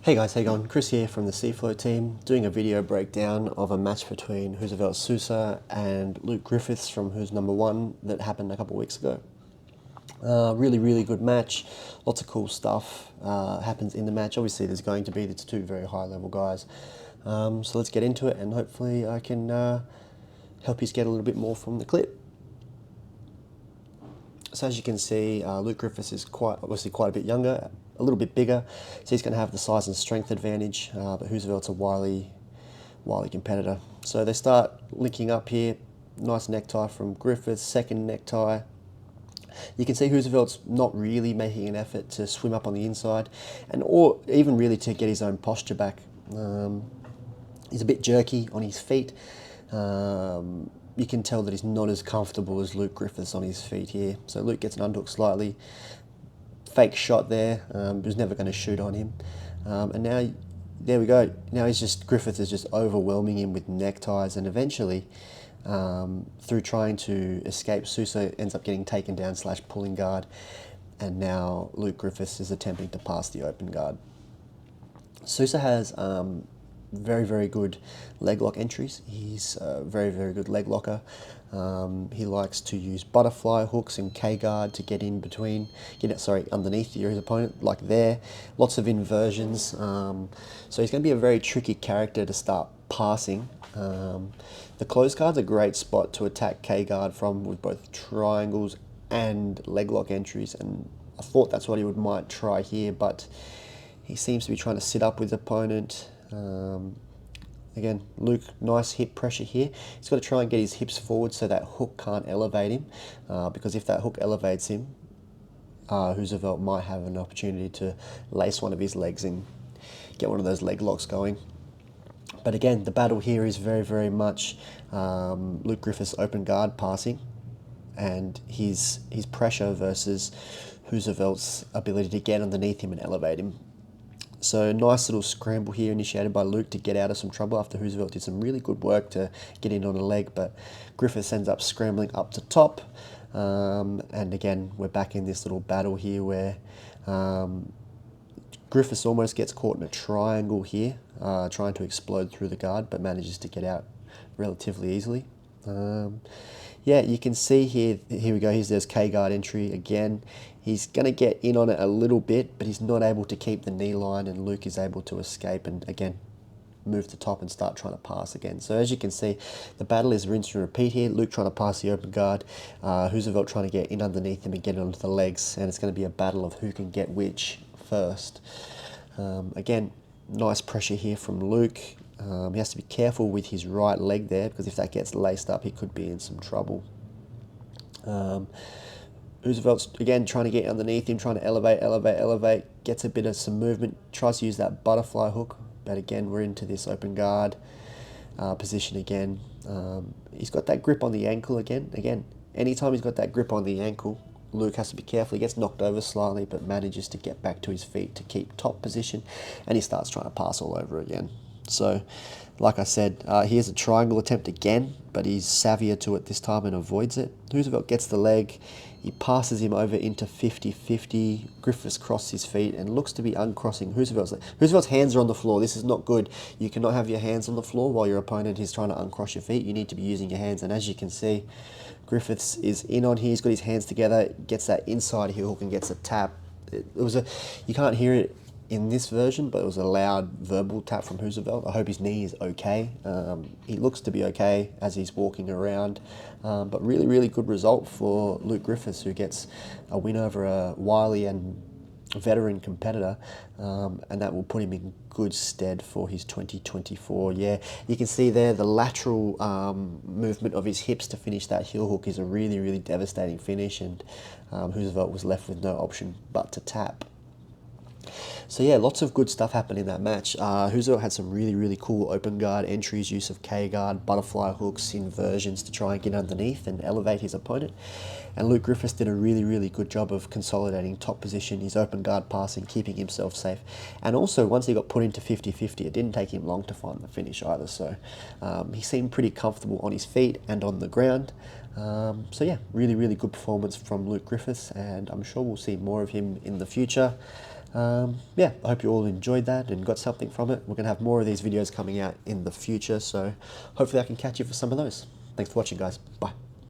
Hey guys, how you going? Chris here from the Seaflow team, doing a video breakdown of a match between Roosevelt Sousa and Luke Griffiths from Who's Number One that happened a couple of weeks ago. Really good match. Lots of cool stuff happens in the match. Obviously, there's going to be these two very high-level guys. So let's get into it, and hopefully I can help you get a little bit more from the clip. So as you can see, Luke Griffiths is obviously quite a bit younger, a little bit bigger, so he's going to have the size and strength advantage, but Roosevelt's a wily competitor. So they start linking up here. Nice necktie from Griffiths, second necktie. You can see Roosevelt's not really making an effort to swim up on the inside, or even really to get his own posture back. He's a bit jerky on his feet. You can tell that he's not as comfortable as Luke Griffiths on his feet here. So Luke gets an underhook slightly. Fake shot there. Was never going to shoot on him. And now, there we go. Now Griffiths is just overwhelming him with neckties, and eventually, through trying to escape, Sousa ends up getting taken down / pulling guard. And now Luke Griffiths is attempting to pass the open guard. Sousa has very good leg lock entries. He's a very good leg locker. He likes to use butterfly hooks and K-guard to get in between, underneath his opponent, like there. Lots of inversions. So he's going to be a very tricky character to start passing. The close guard's a great spot to attack K-guard from, with both triangles and leg lock entries, and I thought that's what he might try here, but he seems to be trying to sit up with the opponent. Again, Luke, nice hip pressure here. He's got to try and get his hips forward so that hook can't elevate him, because if that hook elevates him, Roosevelt might have an opportunity to lace one of his legs and get one of those leg locks going. But again, the battle here is very much Luke Griffiths' open guard passing and his pressure versus Roosevelt's ability to get underneath him and elevate him. So nice little scramble here initiated by Luke to get out of some trouble after Roosevelt did some really good work to get in on a leg, but Griffiths ends up scrambling up to top. And again, we're back in this little battle here where Griffiths almost gets caught in a triangle here, trying to explode through the guard, but manages to get out relatively easily. Yeah, you can see here we go, there's K-guard entry again. He's going to get in on it a little bit, but he's not able to keep the knee line, and Luke is able to escape and again move to top and start trying to pass again. So as you can see, the battle is rinse and repeat here. Luke trying to pass the open guard, Roosevelt trying to get in underneath him and get onto the legs, and it's going to be a battle of who can get which first. Again, nice pressure here from Luke. He has to be careful with his right leg there, because if that gets laced up, he could be in some trouble. Roosevelt's again trying to get underneath him, trying to elevate, gets a bit of some movement, tries to use that butterfly hook, but again, we're into this open guard position again. He's got that grip on the ankle again. Anytime he's got that grip on the ankle, Luke has to be careful. He gets knocked over slightly, but manages to get back to his feet to keep top position, and he starts trying to pass all over again. So, like I said, here's a triangle attempt again, but he's savvier to it this time and avoids it. Roosevelt gets the leg. He passes him over into 50-50. Griffiths crosses his feet and looks to be uncrossing Roosevelt's leg. Roosevelt's hands are on the floor. This is not good. You cannot have your hands on the floor while your opponent is trying to uncross your feet. You need to be using your hands, and as you can see, Griffiths is in on here. He's got his hands together, gets that inside heel hook and gets a tap. You can't hear it in this version, but it was a loud verbal tap from Roosevelt. I hope his knee is okay. He looks to be okay as he's walking around, but really good result for Luke Griffiths, who gets a win over a wily and veteran competitor, and that will put him in good stead for his 2024. Yeah, you can see there the lateral movement of his hips to finish that heel hook is a really devastating finish, and Roosevelt was left with no option but to tap. So yeah, lots of good stuff happened in that match. Roosevelt had some really cool open guard entries, use of K-guard, butterfly hooks, inversions to try and get underneath and elevate his opponent. And Luke Griffiths did a really good job of consolidating top position, his open guard passing, keeping himself safe. And also, once he got put into 50-50, it didn't take him long to find the finish either. So he seemed pretty comfortable on his feet and on the ground. So yeah, really good performance from Luke Griffiths, and I'm sure we'll see more of him in the future. Yeah, I hope you all enjoyed that and got something from it. We're going to have more of these videos coming out in the future, so hopefully I can catch you for some of those. Thanks for watching, guys. Bye.